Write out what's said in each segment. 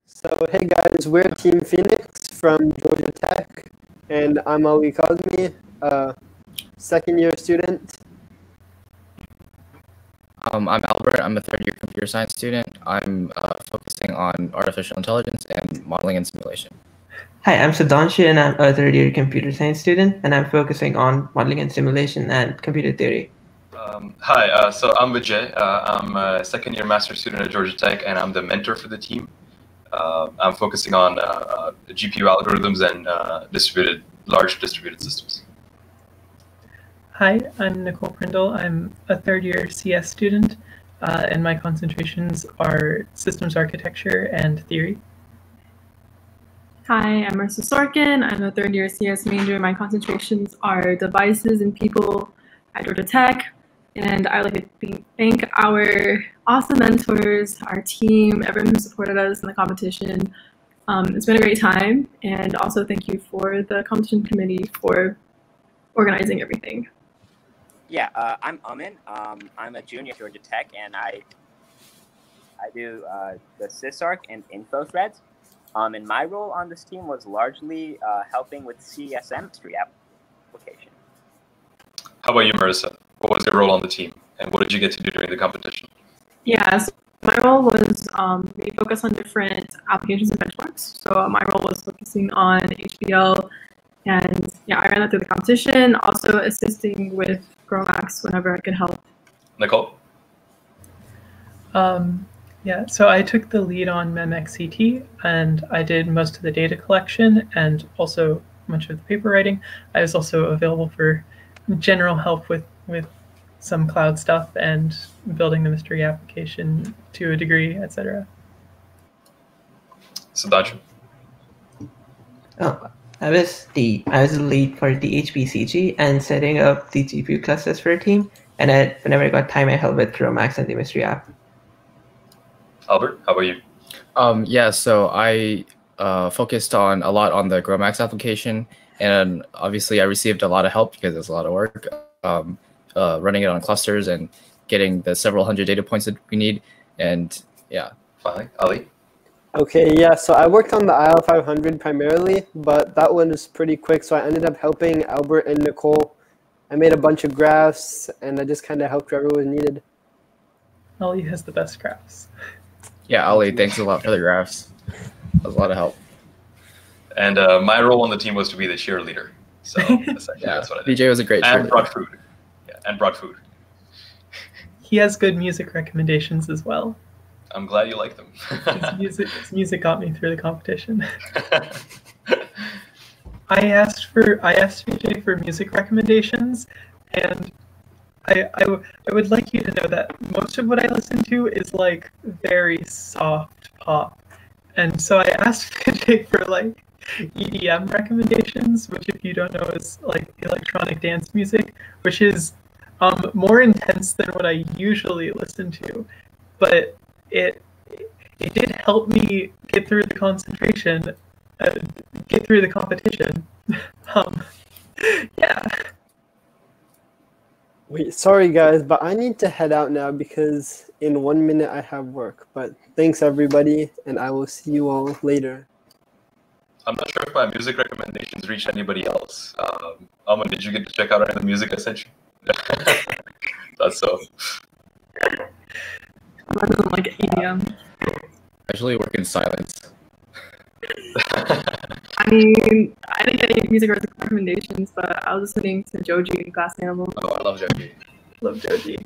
So hey guys, we're Team Phoenix from Georgia Tech, and I'm Ali Kazmi, a second-year student. I'm Albert. I'm a third-year computer science student. I'm focusing on artificial intelligence and modeling and simulation. Hi, I'm Sudhanshu, and I'm a third-year computer science student, and I'm focusing on modeling and simulation and computer theory. Hi, so I'm Vijay. I'm a second-year master's student at Georgia Tech, and I'm the mentor for the team. I'm focusing on GPU algorithms and large distributed systems. Hi, I'm Nicole Prindle. I'm a third-year CS student, and my concentrations are systems architecture and theory. Hi, I'm Marissa Sorkin. I'm a third-year CS major. My concentrations are devices and people at Georgia Tech. And I would like to thank our awesome mentors, our team, everyone who supported us in the competition. It's been a great time. And also thank you for the competition committee for organizing everything. Yeah, I'm Amin. I'm a junior at Georgia Tech, and I do the SysArc and info threads. And my role on this team was largely helping with CSM mystery application. How about you, Marissa? What was your role on the team, and what did you get to do during the competition? Yeah, so my role was we focus on different applications and benchmarks. So my role was focusing on HBL, and yeah, I ran that through the competition, also assisting with GrowMax whenever I could help. Nicole? Yeah, so I took the lead on MEMXCT, and I did most of the data collection and also much of the paper writing. I was also available for general help with some cloud stuff and building the mystery application to a degree, etc. Sudhanshu? Oh, I was the lead for the HPCG and setting up the GPU clusters for a team. And whenever I got time, I helped with GrowMax and the mystery app. Albert, how about you? Yeah, so I focused a lot on the GrowMax application, and obviously I received a lot of help because it's a lot of work running it on clusters and getting the several hundred data points that we need. And yeah. Fine. Ali? Okay, yeah, so I worked on the IL500 primarily, but that one was pretty quick, so I ended up helping Albert and Nicole. I made a bunch of graphs, and I just kind of helped wherever was needed. Ali has the best graphs. Yeah, Ali, thanks a lot for the graphs. That was a lot of help. And my role on the team was to be the cheerleader. So essentially, yeah, that's what I did. BJ was a great cheerleader. And brought food. Yeah, and brought food. He has good music recommendations as well. I'm glad you like them. His music got me through the competition. I asked BJ for music recommendations, and I would like you to know that most of what I listen to is like very soft pop, and so I asked BJ for like EDM recommendations, which if you don't know is like electronic dance music, which is more intense than what I usually listen to, but it did help me get through the concentration, get through the competition. Yeah. Wait, sorry guys, but I need to head out now because in 1 minute I have work. But thanks everybody, and I will see you all later. I'm not sure if my music recommendations reached anybody else. Aman, did you get to check out any of the music I sent you? That's so. I don't like EDM. I usually work in silence. I mean, I didn't get any music recommendations, but I was listening to Joji and Glass Animal. Oh, I love Joji. Love Joji.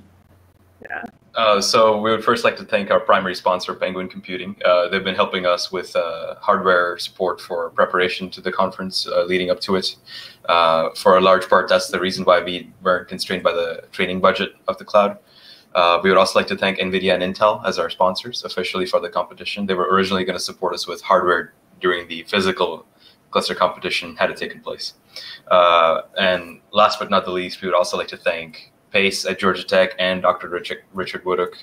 Yeah. So we would first like to thank our primary sponsor, Penguin Computing. They've been helping us with hardware support for preparation to the conference leading up to it. For a large part, that's the reason why we weren't constrained by the training budget of the cloud. We would also like to thank NVIDIA and Intel as our sponsors officially for the competition. They were originally going to support us with hardware during the physical cluster competition had it taken place. And last but not the least, we would also like to thank PACE at Georgia Tech and Dr. Richard Woodhook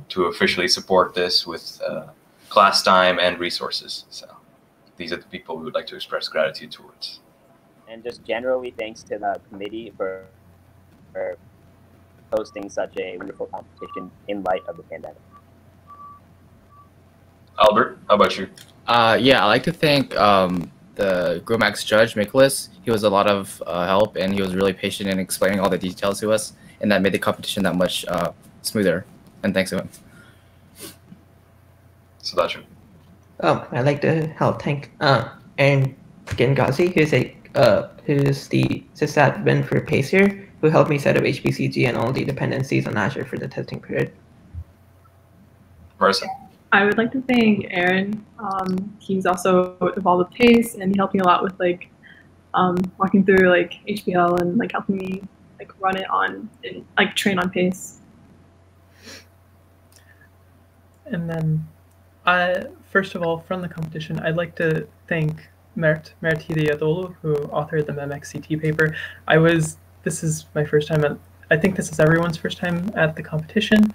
to officially support this with class time and resources. So these are the people we would like to express gratitude towards. And just generally thanks to the committee for hosting such a wonderful competition in light of the pandemic. Albert, how about you? Yeah, I like to thank the GrowMax judge, Nicholas. He was a lot of help, and he was really patient in explaining all the details to us, and that made the competition that much smoother. And thanks to him. Sudhanshu. I'd like to help thank Aaron Gengazi, who's the sysadmin for Pacer, who helped me set up HPCG and all the dependencies on Azure for the testing period. Marissa. I would like to thank Aaron. He's also involved with Pace, and he helped me a lot with like walking through like HPL and like helping me like run it on and like train on Pace. And then, first of all, from the competition, I'd like to thank Mert Hidiadolu, who authored the MEMXCT paper. This is my first time I think this is everyone's first time at the competition,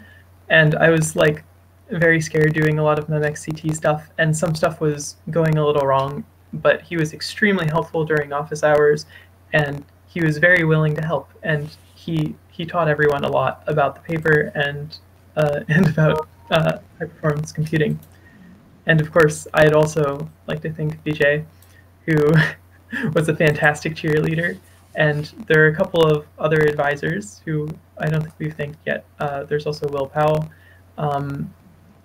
and I was like very scared doing a lot of MEMXCT stuff, and some stuff was going a little wrong, but he was extremely helpful during office hours, and he was very willing to help, and he taught everyone a lot about the paper and about high performance computing. And of course, I'd also like to thank Vijay, who was a fantastic cheerleader. And there are a couple of other advisors who I don't think we've thanked yet. There's also Will Powell.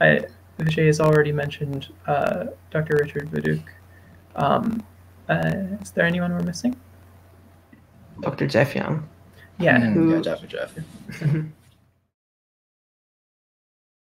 Vijay has already mentioned Dr. Richard Viduk. Is there anyone we're missing? Dr. Jeff Young. Yeah. Yeah, Jeff.